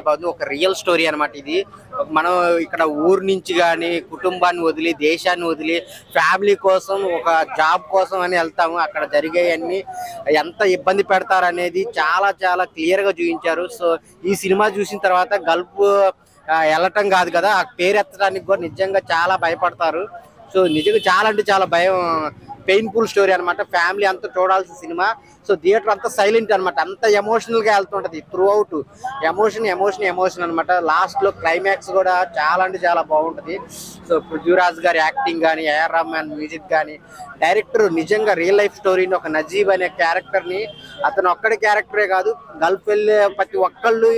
బాగుంది. ఒక real story అనమాట ఇది. మనం ఇక్కడ ఊరు నుంచి కానీ కుటుంబాన్ని వదిలి దేశాన్ని వదిలి ఫ్యామిలీ కోసం ఒక జాబ్ కోసం అని వెళ్తాము. అక్కడ జరిగేవన్నీ ఎంత ఇబ్బంది పెడతారు అనేది చాలా చాలా క్లియర్ గా చూపించారు. సో ఈ సినిమా చూసిన తర్వాత గల్ఫ్ వెళ్ళటం కాదు కదా, ఆ పేరు ఎత్తడానికి కూడా నిజంగా చాలా భయపడతారు. సో నిజంగా చాలా అంటే చాలా భయం, పెయిన్ఫుల్ స్టోరీ అనమాట. ఫ్యామిలీ అంతా చూడాల్సిన సినిమా. సో థియేటర్ అంతా సైలెంట్ అనమాట, అంత ఎమోషనల్ గా వెళ్తుంటది త్రూ అవుట్. ఎమోషన్ అనమాట. లాస్ట్ లో క్లైమాక్స్ కూడా చాలా అంటే చాలా బాగుంటది. సో పృథ్వీరాజ్ గారి యాక్టింగ్ కానీ, ఏఆర్ రహమాన్ మ్యూజిక్ కానీ, డైరెక్టర్ నిజంగా రియల్ లైఫ్ స్టోరీని ఒక నజీబ్ అనే క్యారెక్టర్ ని, అతను ఒక్కడి క్యారెక్టరే కాదు, గల్ఫ్ వెళ్ళే ప్రతి ఒక్కళ్ళు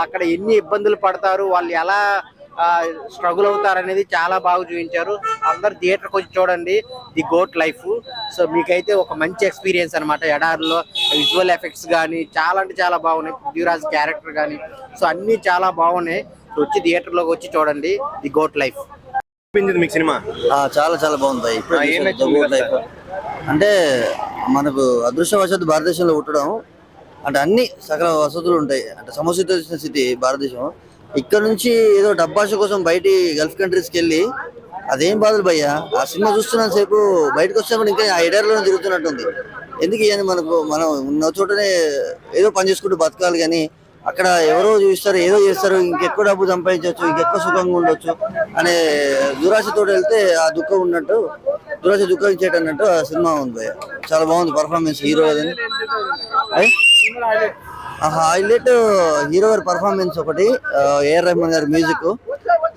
అక్కడ ఎన్ని ఇబ్బందులు పడతారు, వాళ్ళు ఎలా స్ట్రగుల్ అవుతారు అనేది చాలా బాగా చూపించారు. అందరు థియేటర్కి వచ్చి చూడండి ది గోట్ లైఫ్. సో మీకైతే ఒక మంచి ఎక్స్పీరియన్స్ అనమాట. ఎడారిలో విజువల్ ఎఫెక్ట్స్ కానీ చాలా అంటే చాలా బాగున్నాయి. పృథ్వీరాజ్ క్యారెక్టర్ కానీ సో అన్ని చాలా బాగున్నాయి. వచ్చి థియేటర్లోకి వచ్చి చూడండి ది గోట్ లైఫ్. మీకు సినిమా చాలా చాలా బాగుంది. అంటే మనకు అదృష్టవశాత్తు భారతదేశంలో పుట్టడం అంటే అన్ని సకల వసతులు ఉంటాయి. అంటే సమశీతోష్ణ స్థితి భారతదేశం. ఇక్కడ నుంచి ఏదో డబ్బాష కోసం బయటి గల్ఫ్ కంట్రీస్కి వెళ్ళి అదేం బాధలు భయ్యా. ఆ సినిమా చూస్తున్నంత సేపు బయటకు వచ్చినప్పుడు ఇంకా ఆ ఎడారిలోనే తిరుగుతున్నట్టుంది. ఎందుకు ఇవన్నీ మనం ఉన్న చోటనే ఏదో పని చేసుకుంటూ బతకాలి, కానీ అక్కడ ఎవరో చూస్తారు, ఏదో చేస్తారు, ఇంకెక్కువ డబ్బు సంపాదించవచ్చు, ఇంకెక్కువ సుఖంగా ఉండొచ్చు అనే దురాశతో వెళ్తే ఆ దుఃఖం ఉన్నట్టు, దురాశ దుఃఖించేటన్నట్టు ఆ సినిమా ఉంది భయ్య. చాలా బాగుంది పర్ఫార్మెన్స్. హీరో హైలైట్ హీరో గారి పర్ఫార్మెన్స్ ఒకటి, ఏఆర్ రహమాన్ గారి మ్యూజిక్,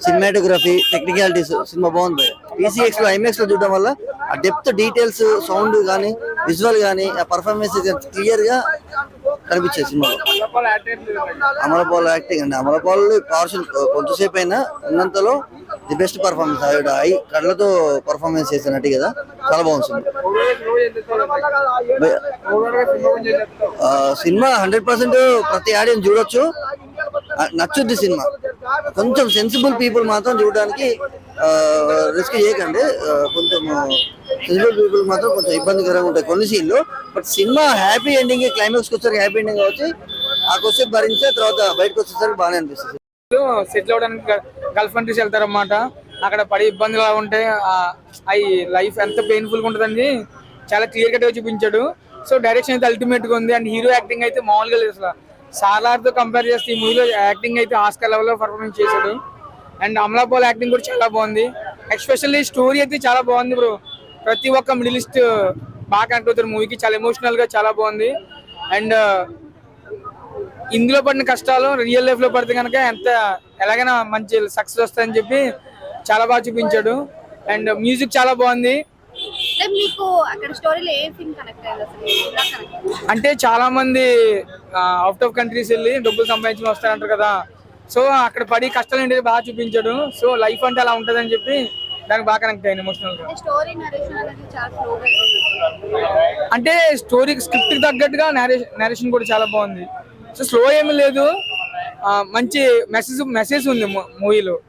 సినిమాటోగ్రఫీ, టెక్నికాలిటీస్. సినిమా బాగుంది. PCX లో IMAX లో చూడడం వల్ల ఆ డెప్త్, డీటెయిల్స్, సౌండ్ కానీ, విజువల్ కానీ, ఆ పర్ఫార్మెన్స్ క్లియర్ గా కనిపించేది సినిమాలో. అమలపాల్ యాక్టింగ్ అండి, అమలపాల్ పవర్ఫుల్. కొంతసేపు అయినా ఉన్నంతలో ది బెస్ట్ పర్ఫార్మెన్స్. ఆవిడ కళ్ళతో పర్ఫార్మెన్స్ చేసినట్టు కదా, చాలా బాగుంది సినిమా. 100% ప్రతి ఆడియన్స్ చూడొచ్చు, నచ్చుద్ది సినిమా. కొంచెం సెన్సిబుల్ పీపుల్ మాత్రం చూడడానికి రిస్క్ చేయకండి. కొంచెం సెన్సిబుల్ పీపుల్ మాత్రం కొంచెం ఇబ్బందికరంగా ఉంటాయి కొన్ని సీన్లు. బట్ సినిమా హ్యాపీ ఎండింగ్, క్లైమాక్స్కి వచ్చేసరికి హ్యాపీ ఎండింగ్ వచ్చి ఆ క్వశ్చన్ భరించే తర్వాత బయటకు వచ్చేసరికి బాగానే అనిపిస్తుంది. సెటిల్ అవడానికి గల్ఫ్ కంట్రీస్ వెళ్తారన్నమాట. అక్కడ పడే ఇబ్బందులు ఎలా ఉంటాయి, అవి లైఫ్ ఎంత పెయిన్ఫుల్ గా ఉంటుందని చాలా క్లియర్ కట్ గా చూపించాడు. సో డైరెక్షన్ అయితే అల్టిమేట్ గా ఉంది. అండ్ హీరో యాక్టింగ్ అయితే మామూలుగా లేదు అసలు. సాలార్ తో కంపేర్ చేస్తే ఈ మూవీలో యాక్టింగ్ అయితే ఆస్కార్ లెవెల్ లో పర్ఫార్మెన్స్ చేశాడు. అండ్ అమలాపాల్ యాక్టింగ్ కూడా చాలా బాగుంది. ఎస్పెషల్లీ స్టోరీ అయితే చాలా బాగుంది బ్రో. ప్రతి ఒక్క మిడిల్ ఈస్ట్ బాగా కనెక్ట్ అవుతారు మూవీకి. చాలా ఎమోషనల్ గా చాలా బాగుంది. అండ్ ఇందులో పడిన కష్టాలు రియల్ లైఫ్ లో పడితే కనుక ఎంత ఎలాగైనా మంచి సక్సెస్ వస్తుందని చెప్పి చాలా బాగా చూపించాడు. అండ్ మ్యూజిక్ చాలా బాగుంది. అంటే చాలా మంది అవుట్ ఆఫ్ కంట్రీస్ వెళ్ళి డబ్బులు సంపాదించి వస్తారంటారు కదా. సో అక్కడ పడి కష్టాలు ఏంటి బాగా చూపించాడు. సో లైఫ్ అంటే అలా ఉంటదని చెప్పి దానికి బాగా కనెక్ట్ అయ్యాను ఎమోషనల్ గా. అంటే స్టోరీకి స్క్రిప్ట్ కి తగ్గట్టుగా నేరేషన్ కూడా చాలా బాగుంది. సో స్లో ఏమీ లేదు, మంచి మెసేజ్ ఉంది మూవీలో.